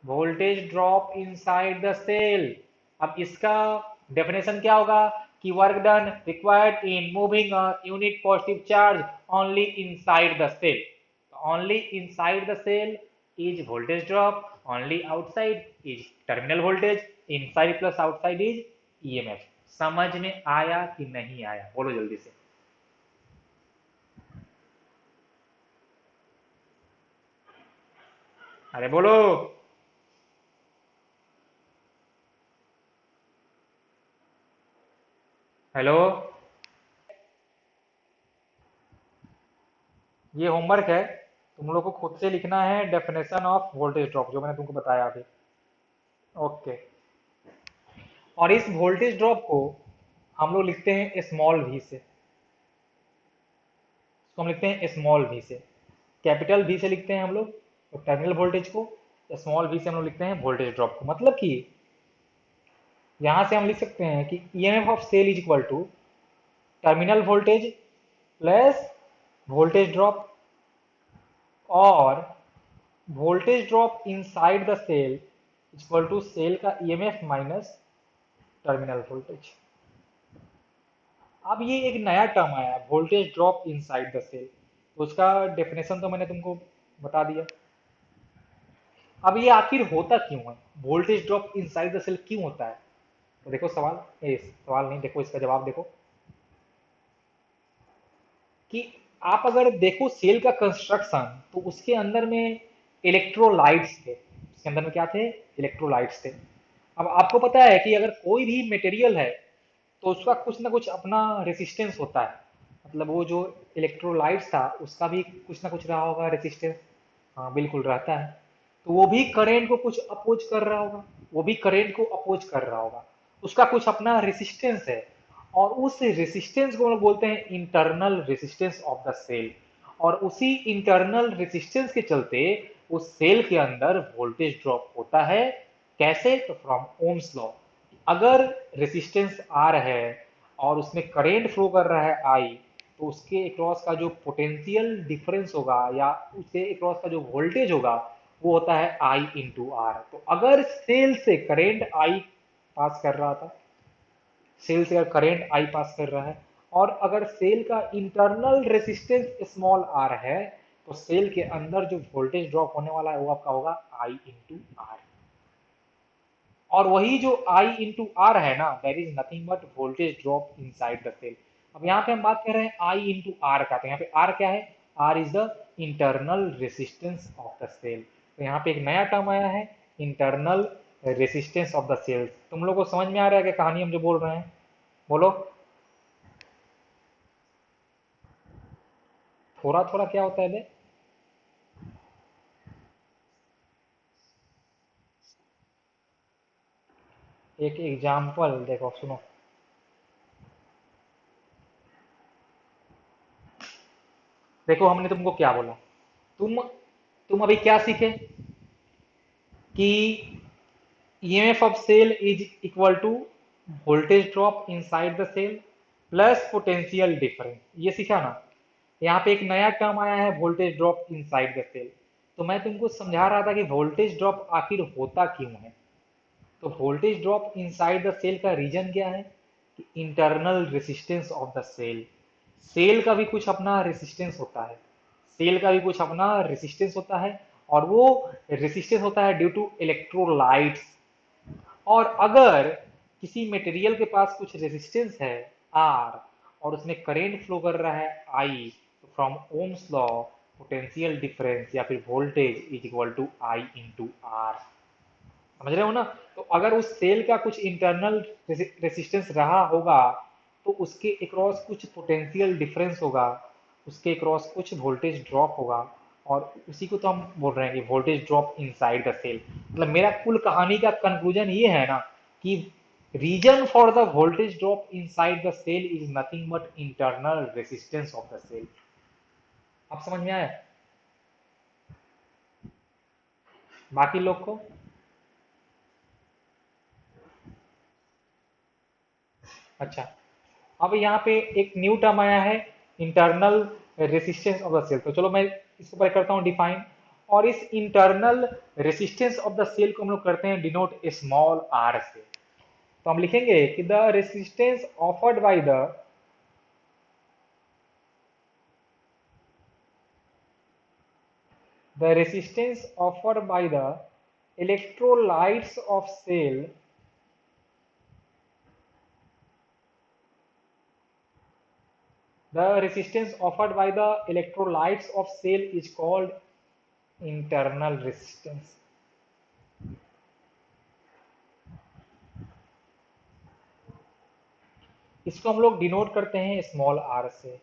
A: Voltage drop inside the cell. अब इसका डेफिनेशन क्या होगा कि work done required in moving a unit positive charge only inside the cell. Only inside the cell is voltage drop, only outside is terminal voltage, inside plus outside is EMF. समझ में आया कि नहीं आया? बोलो जल्दी से। अरे बोलो। हेलो। ये होमवर्क है, तुम लोग को खुद से लिखना है डेफिनेशन ऑफ वोल्टेज ड्रॉप जो मैंने तुमको बताया अभी। ओके। और इस वोल्टेज ड्रॉप को हम लोग लिखते हैं स्मॉल वी से। इसको हम लिखते हैं स्मॉल वी से। कैपिटल वी से लिखते हैं हम लोग तो टर्मिनल वोल्टेज को, स्मॉल वी से हम लोग लिखते हैं वोल्टेज ड्रॉप को। मतलब कि यहां से हम लिख सकते हैं कि EMF of cell is equal to terminal voltage plus voltage drop, और voltage drop inside the cell equal to cell का ईएमएफ माइनस टर्मिनल वोल्टेज। अब ये एक नया टर्म आया, voltage drop inside the cell. उसका डेफिनेशन तो मैंने तुमको बता दिया। अब ये आखिर होता क्यों है, voltage drop inside the cell क्यों होता है? तो देखो सवाल, सवाल नहीं, देखो इसका जवाब देखो कि आप अगर देखो सेल का कंस्ट्रक्शन तो उसके अंदर में इलेक्ट्रोलाइट्स थे। उसके अंदर में क्या थे? इलेक्ट्रोलाइट्स थे। अब आपको पता है कि अगर कोई भी मटेरियल है तो उसका कुछ ना कुछ अपना रेसिस्टेंस होता है। मतलब वो जो इलेक्ट्रोलाइट्स था उसका भी कुछ ना कुछ रहा होगा रेसिस्टेंस। हाँ बिल्कुल रहता है। तो वो भी करंट को कुछ अपोज कर रहा होगा, वो भी करंट को अपोज कर रहा होगा, उसका कुछ अपना रेसिस्टेंस है। और उस रेसिस्टेंस को हम लोग बोलते हैं internal resistance of the cell. और उसी इंटरनल रेसिस्टेंस के चलते उस सेल के अंदर वोल्टेज ड्रॉप होता है। कैसे? तो फ्रॉम ओम्स लॉ। अगर रेसिस्टेंस आर है और उसमें करंट फ्लो कर रहा है आई, तो उसके अक्रॉस का जो पोटेंशियल डिफरेंस होगा या उसके अक्रॉस का जो वोल्टेज होगा वो होता है आई इंटू आर। तो अगर सेल से करंट आई पास कर रहा था, सेल से अगर करंट आई पास कर रहा है, और अगर सेल का इंटरनल रेसिस्टेंस स्मॉल आर है, तो सेल के अंदर जो वोल्टेज ड्रॉप होने वाला है वो आपका होगा आई इंटू आर। और वही जो आई इंटू आर है ना, that is nothing but voltage drop inside the cell. अब यहाँ पे हम बात कर रहे हैं आई इंटू आर का, तो यहाँ पे आर क्या है? R is the internal resistance of the cell. तो यहाँ पे एक नया टर्म आया है, internal resistance of the cell. तुम लोग को समझ में आ रहा है कि कहानी हम जो बोल रहे हैं? बोलो। थोड़ा थोड़ा क्या होता है बे? एक एग्जाम्पल देखो, सुनो। देखो हमने तुमको क्या बोला, तुम अभी क्या सीखे कि EMF of cell is equal to voltage drop inside the cell plus potential difference, ये सीखा ना। यहाँ पे एक नया टर्म आया है, voltage drop inside the cell. तो मैं तुमको समझा रहा था कि वोल्टेज ड्रॉप आखिर होता क्यों है। तो voltage drop inside the cell का रीजन क्या है कि internal resistance of the cell. Cell का भी कुछ अपना रेसिस्टेंस होता है, सेल का भी कुछ अपना रेसिस्टेंस होता है, और वो रेसिस्टेंस होता है ड्यू टू इलेक्ट्रोलाइट्स। और अगर किसी मटेरियल के पास कुछ रेसिस्टेंस है आर, और उसमें करंट फ्लो कर रहा है आई, तो from Ohm's law potential difference या फिर voltage is equal to I into R. समझ रहे हो ना? तो अगर उस सेल का कुछ इंटरनल रेसिस्टेंस रहा होगा तो उसके अक्रॉस कुछ पोटेंशियल डिफरेंस होगा, उसके अक्रॉस कुछ वोल्टेज ड्रॉप होगा। और उसी को तो हम बोल रहे हैं कि voltage drop inside the cell. मतलब मेरा कुल कहानी का कंक्लूजन ये है ना कि reason for the voltage drop inside the cell is nothing but internal resistance of the cell. आप समझ में आया? बाकी लोग को? अच्छा। अब यहाँ पे एक न्यू टर्म आया है, internal resistance of the cell. तो चलो मैं इसको पहले करता हूँ डिफाइन। और इस internal resistance of the cell को हम लोग करते हैं डिनोट स्मॉल आर से। तो हम लिखेंगे कि the resistance offered by the resistance offered by the electrolytes of cell, the resistance offered by the electrolytes of cell is called internal resistance। इसको हम लोग डिनोट करते हैं स्मॉल आर से।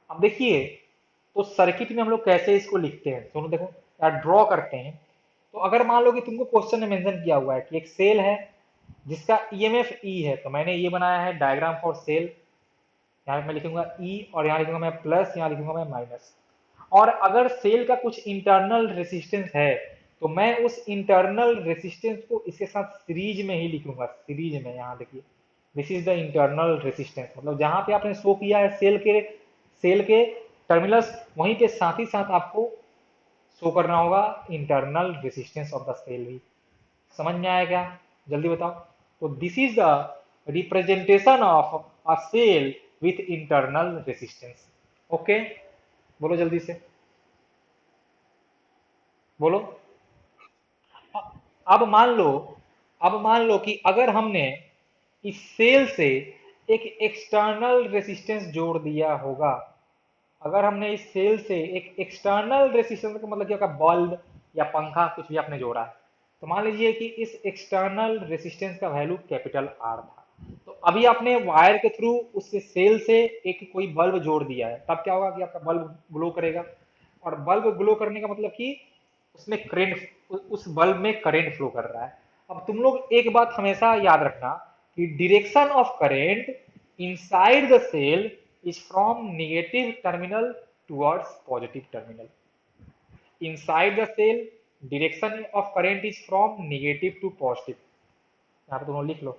A: अब देखिए, तो सर्किट में हम लोग कैसे इसको लिखते हैं, सुनो देखो, या ड्रॉ करते हैं। तो अगर मान लो कि तुमको क्वेश्चन में मेंशन किया हुआ है कि एक सेल है जिसका ईएमएफ ई है, तो मैंने ये बनाया है डायग्राम फॉर सेल। यहाँ पे मैं लिखूंगा ई, और यहाँ लिखूंगा मैं प्लस, यहाँ लिखूंगा मैं माइनस। और अगर सेल का कुछ इंटरनल रेसिस्टेंस है, तो मैं उस इंटरनल रेसिस्टेंस को इसके साथ सीरीज में ही लिखूंगा, सीरीज में। यहाँ देखिए, this is the internal resistance, मतलब जहां पे आपने शो किया है सेल के टर्मिनल्स, वहीं पे साथ ही साथ आपको शो करना होगा internal resistance of the cell भी। समझ में आया क्या? जल्दी बताओ। तो this is the representation of a cell with internal resistance. Okay, बोलो जल्दी से, बोलो। अब मान लो, अब मान लो कि अगर हमने इस सेल से एक एक्सटर्नल रेसिस्टेंस जोड़ दिया होगा, अगर हमने इस सेल से एक एक्सटर्नल रेसिस्टेंस का मतलब क्या होगा, बल्ब या पंखा कुछ भी आपने जोड़ा है, तो मान लीजिए कि इस एक्सटर्नल रेसिस्टेंस का वैल्यू कैपिटल आर था। तो अभी आपने वायर के थ्रू उस सेल से एक कोई बल्ब जोड़ दिया है, तब क्या होगा कि आपका बल्ब ग्लो करेगा। और बल्ब ग्लो करने का मतलब कि उसमें करंट, उस बल्ब में करंट फ्लो कर रहा है। अब तुम लोग एक बात हमेशा याद रखना कि direction of current inside the cell is from negative terminal towards positive terminal. Inside the cell, direction of current is from negative to positive. यहाँ पे दोनों लिख लो।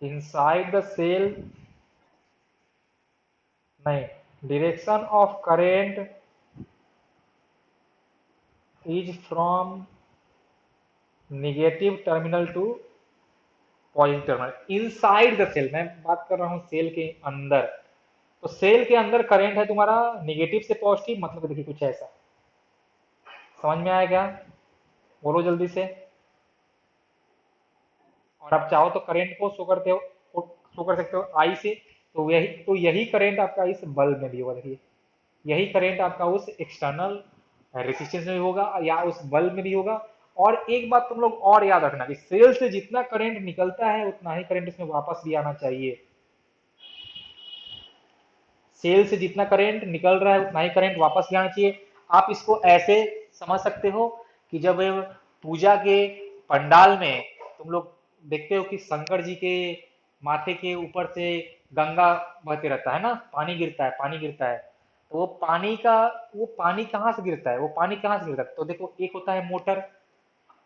A: Inside the cell, नहीं, direction of current is from negative terminal to positive terminal. Inside the cell, मैं बात कर रहा हूँ सेल के अंदर। तो सेल के अंदर करंट है तुम्हारा निगेटिव से पॉजिटिव, मतलब देखिए कुछ ऐसा। समझ में आया क्या? बोलो जल्दी से। और आप चाहो तो करंट को शो कर सकते हो आई से। तो यही करंट आपका इस बल्ब में भी होगा, देखिए यही करंट आपका उस एक्सटर्नल रेसिस्टेंस में भी होगा या उस बल्ब में भी होगा। और एक बात तुम लोग और याद रखना कि सेल से जितना करंट निकलता है उतना ही करंट इसमें वापस भी आना चाहिए। सेल से जितना करंट निकल रहा है उतना ही करंट वापस भी आना चाहिए। आप इसको ऐसे समझ सकते हो कि जब पूजा के पंडाल में तुम लोग देखते हो कि शंकर जी के माथे के ऊपर से गंगा बहते रहता है ना, पानी गिरता है, पानी गिरता है। तो वो पानी कहाँ से गिरता है, वो पानी कहाँ से गिरता है? तो देखो, एक होता है मोटर,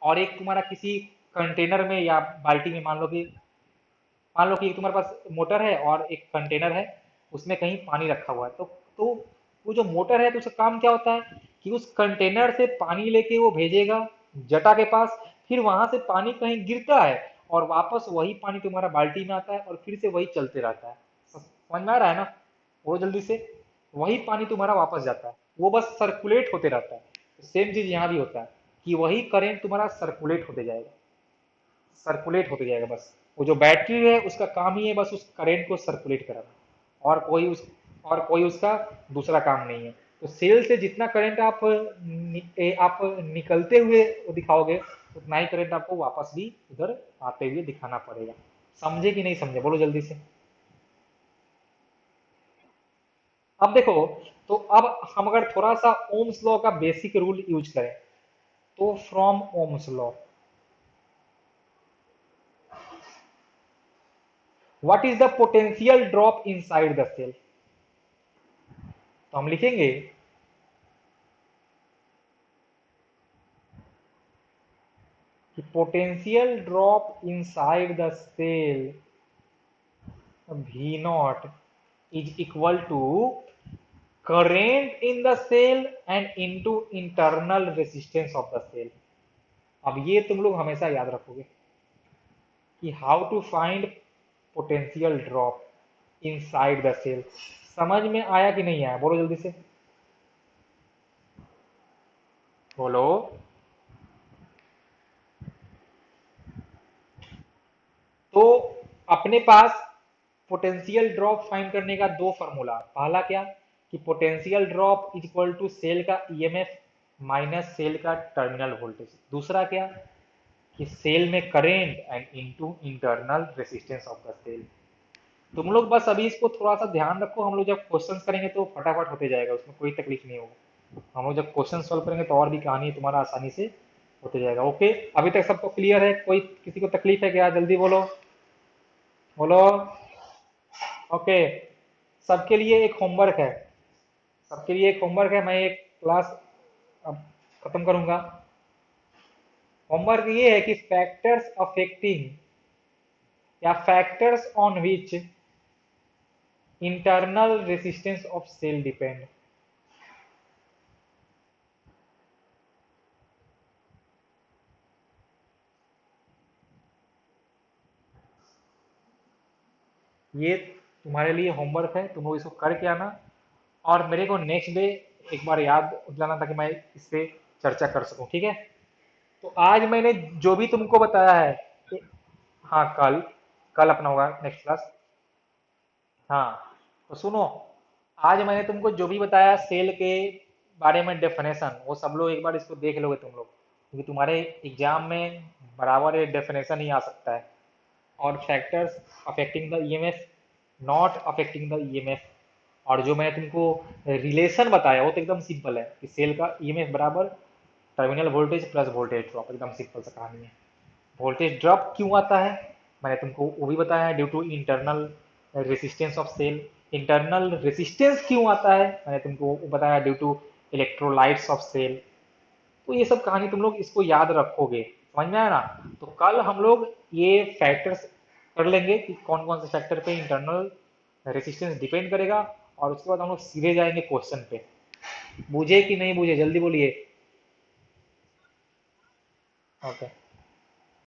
A: और एक तुम्हारा किसी कंटेनर में या बाल्टी में। मान लो कि तुम्हारे पास मोटर है और एक कंटेनर है, उसमें कहीं पानी रखा हुआ है। तो वो जो मोटर है, तो उसका काम क्या होता है कि उस कंटेनर से पानी लेके वो भेजेगा जटा के पास। फिर वहां से पानी कहीं गिरता है और वापस वही पानी तुम्हारा बाल्टी में आता है और फिर से वही चलते रहता है। समझ में आ रहा है ना? वो जल्दी से, वही पानी तुम्हारा वापस जाता है, वो बस सर्कुलेट होते रहता है। सेम चीज यहाँ भी होता है कि वही करंट तुम्हारा सर्कुलेट होते जाएगा, सर्कुलेट होते जाएगा बस। वो जो बैटरी है उसका काम ही है बस उस करंट को सर्कुलेट कराना, और कोई उसका दूसरा काम नहीं है। तो सेल से जितना करंट आप निकलते हुए दिखाओगे, उतना ही करंट आपको वापस भी उधर आते हुए दिखाना पड़ेगा। समझे कि नहीं समझे? बोलो जल्दी से। अब देखो, तो अब हम अगर थोड़ा सा ओम्स लॉ का बेसिक रूल यूज करें, तो from Ohm's law, what is the potential drop inside the cell? तो हम लिखेंगे कि potential drop inside the cell V naught is equal to current in the cell and into internal resistance of the cell। अब ये तुम लोग हमेशा याद रखोगे कि how to find potential drop inside the cell. समझ में आया कि नहीं आया? बोलो जल्दी से, बोलो। तो अपने पास पोटेंशियल ड्रॉप फाइंड करने का दो फॉर्मूला। पहला क्या कि potential drop is equal to cell का ईएमएफ माइनस सेल का टर्मिनल वोल्टेज। दूसरा क्या, कि सेल में current and into internal resistance of the cell. तुम लोग बस अभी इसको थोड़ा सा ध्यान रखो, हम लोग जब क्वेश्चंस करेंगे तो फटाफट होते जाएगा, उसमें कोई तकलीफ नहीं होगा। हम लोग जब क्वेश्चन सॉल्व करेंगे तो और भी कहानी तुम्हारा आसानी से होते जाएगा। ओके, अभी तक सबको क्लियर है? कोई किसी को तकलीफ है क्या? जल्दी बोलो, बोलो। ओके, सबके लिए एक होमवर्क है, सबके लिए एक होमवर्क है। मैं एक क्लास अब खत्म करूंगा। होमवर्क ये है कि फैक्टर्स अफेक्टिंग या factors on which internal resistance of cell depend. ये तुम्हारे लिए होमवर्क है, तुम लोग इसको करके आना और मेरे को नेक्स्ट डे एक बार याद दिलाना ताकि मैं इस पे चर्चा कर सकूं, ठीक है? तो आज मैंने जो भी तुमको बताया है हाँ, कल कल अपना होगा नेक्स्ट क्लास। हाँ, तो सुनो, आज मैंने तुमको जो भी बताया सेल के बारे में डेफिनेशन, वो सब लोग एक बार इसको देख लोगे तुम लोग, क्योंकि तुम्हारे एग्जाम में बराबर ये डेफिनेशन ही आ सकता है। और factors affecting the EMF, not affecting the EMF. और जो मैंने तुमको रिलेशन बताया वो तो एकदम सिंपल है कि सेल का ईएमएफ बराबर terminal voltage plus voltage drop, एकदम सिंपल सा कहानी है। वोल्टेज ड्रॉप क्यों आता है मैंने तुमको वो भी बताया है, due to internal resistance of cell. Internal resistance क्यों आता है मैंने तुमको वो बताया, due to electrolytes of cell. तो ये सब कहानी तुम लोग इसको याद रखोगे, समझ में आया ना? तो कल हम लोग ये फैक्टर्स कर लेंगे कि कौन कौन से फैक्टर पे इंटरनल रेसिस्टेंस डिपेंड करेगा, और उसके बाद हम लोग सीधे जाएंगे क्वेश्चन पे। बुझे कि नहीं बुझे, जल्दी बोलिए। ओके।